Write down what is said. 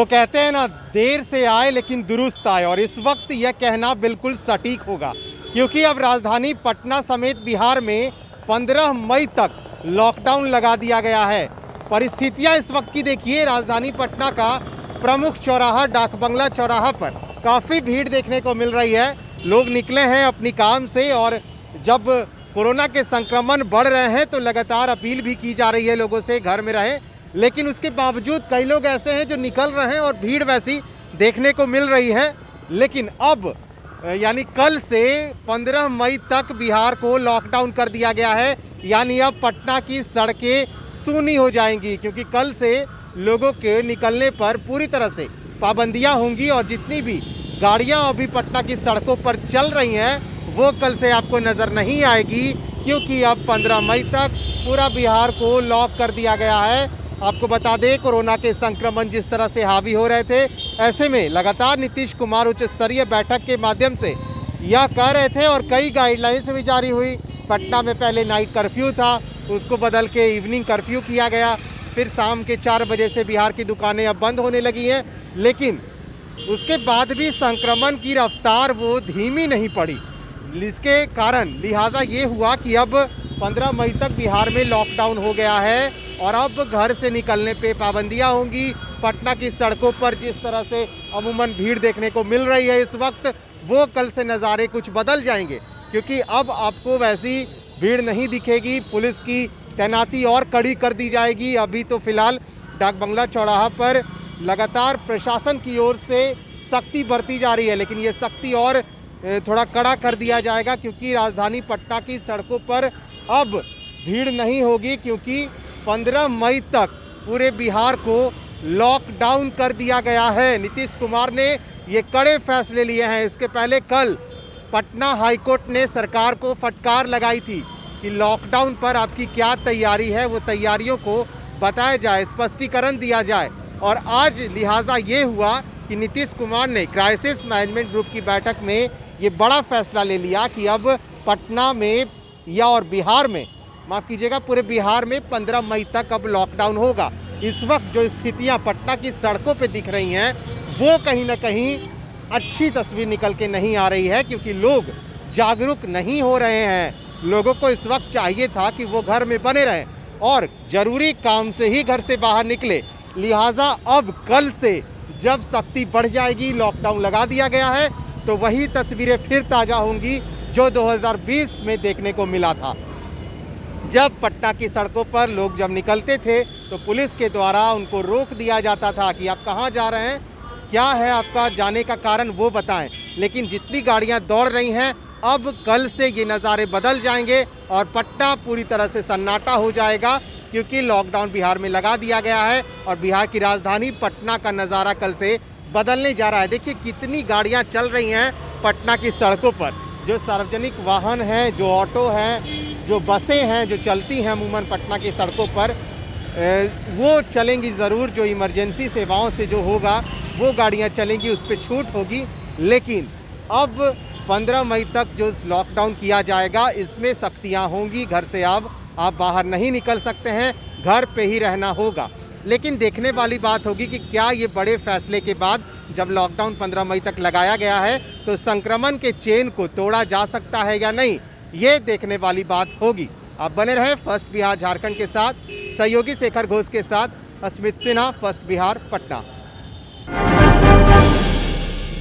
वो कहते हैं ना, देर से आए लेकिन दुरुस्त आए, और इस वक्त यह कहना बिल्कुल सटीक होगा क्योंकि अब राजधानी पटना समेत बिहार में 15 मई तक लॉकडाउन लगा दिया गया है। परिस्थितियां इस वक्त की देखिए, राजधानी पटना का प्रमुख चौराहा डाक बंगला चौराहा पर काफ़ी भीड़ देखने को मिल रही है। लोग निकले हैं अपनी काम से, और जब कोरोना के संक्रमण बढ़ रहे हैं तो लगातार अपील भी की जा रही है लोगों से घर में रहें, लेकिन उसके बावजूद कई लोग ऐसे हैं जो निकल रहे हैं और भीड़ वैसी देखने को मिल रही है। लेकिन अब यानी कल से 15 मई तक बिहार को लॉकडाउन कर दिया गया है, यानी अब पटना की सड़कें सूनी हो जाएंगी क्योंकि कल से लोगों के निकलने पर पूरी तरह से पाबंदियां होंगी, और जितनी भी गाड़ियां अभी पटना की सड़कों पर चल रही हैं वो कल से आपको नज़र नहीं आएगी क्योंकि अब 15 मई तक पूरा बिहार को लॉक कर दिया गया है। आपको बता दें, कोरोना के संक्रमण जिस तरह से हावी हो रहे थे, ऐसे में लगातार नीतीश कुमार उच्च स्तरीय बैठक के माध्यम से यह कह रहे थे और कई गाइडलाइंस भी जारी हुई। पटना में पहले नाइट कर्फ्यू था, उसको बदल के इवनिंग कर्फ्यू किया गया, फिर शाम के 4 बजे से बिहार की दुकानें अब बंद होने लगी हैं, लेकिन उसके बाद भी संक्रमण की रफ्तार वो धीमी नहीं पड़ी। इसके कारण लिहाजा ये हुआ कि अब 15 मई तक बिहार में लॉकडाउन हो गया है और अब घर से निकलने पे पाबंदियां होंगी। पटना की सड़कों पर जिस तरह से अमूमन भीड़ देखने को मिल रही है इस वक्त, वो कल से नज़ारे कुछ बदल जाएंगे क्योंकि अब आपको वैसी भीड़ नहीं दिखेगी। पुलिस की तैनाती और कड़ी कर दी जाएगी। अभी तो फिलहाल डाक बंगला चौराहा पर लगातार प्रशासन की ओर से सख्ती बरती जा रही है, लेकिन ये सख्ती और थोड़ा कड़ा कर दिया जाएगा क्योंकि राजधानी पटना की सड़कों पर अब भीड़ नहीं होगी क्योंकि 15 मई तक पूरे बिहार को लॉकडाउन कर दिया गया है। नीतीश कुमार ने ये कड़े फैसले लिए हैं। इसके पहले कल पटना हाईकोर्ट ने सरकार को फटकार लगाई थी कि लॉकडाउन पर आपकी क्या तैयारी है, वो तैयारियों को बताया जाए, स्पष्टीकरण दिया जाए। और आज लिहाजा ये हुआ कि नीतीश कुमार ने क्राइसिस मैनेजमेंट ग्रुप की बैठक में ये बड़ा फैसला ले लिया कि अब पटना में या और बिहार में, माफ़ कीजिएगा, पूरे बिहार में 15 मई तक अब लॉकडाउन होगा। इस वक्त जो स्थितियां पटना की सड़कों पे दिख रही हैं वो कहीं ना कहीं अच्छी तस्वीर निकल के नहीं आ रही है क्योंकि लोग जागरूक नहीं हो रहे हैं। लोगों को इस वक्त चाहिए था कि वो घर में बने रहें और ज़रूरी काम से ही घर से बाहर निकले। लिहाजा अब कल से जब सख्ती बढ़ जाएगी, लॉकडाउन लगा दिया गया है, तो वही तस्वीरें फिर ताज़ा होंगी जो 2020 में देखने को मिला था। जब पटना की सड़कों पर लोग जब निकलते थे तो पुलिस के द्वारा उनको रोक दिया जाता था कि आप कहाँ जा रहे हैं, क्या है आपका जाने का कारण, वो बताएं। लेकिन जितनी गाड़ियां दौड़ रही हैं, अब कल से ये नज़ारे बदल जाएंगे और पटना पूरी तरह से सन्नाटा हो जाएगा क्योंकि लॉकडाउन बिहार में लगा दिया गया है और बिहार की राजधानी पटना का नज़ारा कल से बदलने जा रहा है। देखिए कितनी गाड़ियाँ चल रही हैं पटना की सड़कों पर, जो सार्वजनिक वाहन हैं, जो ऑटो हैं, जो बसें हैं जो चलती हैं अमूमन पटना की सड़कों पर, वो चलेंगी ज़रूर। जो इमरजेंसी सेवाओं से जो होगा वो गाड़ियां चलेंगी, उस पर छूट होगी। लेकिन अब 15 मई तक जो लॉकडाउन किया जाएगा इसमें सख्तियां होंगी। घर से अब आप बाहर नहीं निकल सकते हैं, घर पे ही रहना होगा। लेकिन देखने वाली बात होगी कि क्या ये बड़े फैसले के बाद जब लॉकडाउन 15 मई तक लगाया गया है तो संक्रमण के चेन को तोड़ा जा सकता है या नहीं, ये देखने वाली बात होगी। आप बने रहें फर्स्ट बिहार झारखंड के साथ। सहयोगी शेखर घोष के साथ अस्मित सिन्हा, फर्स्ट बिहार, पटना।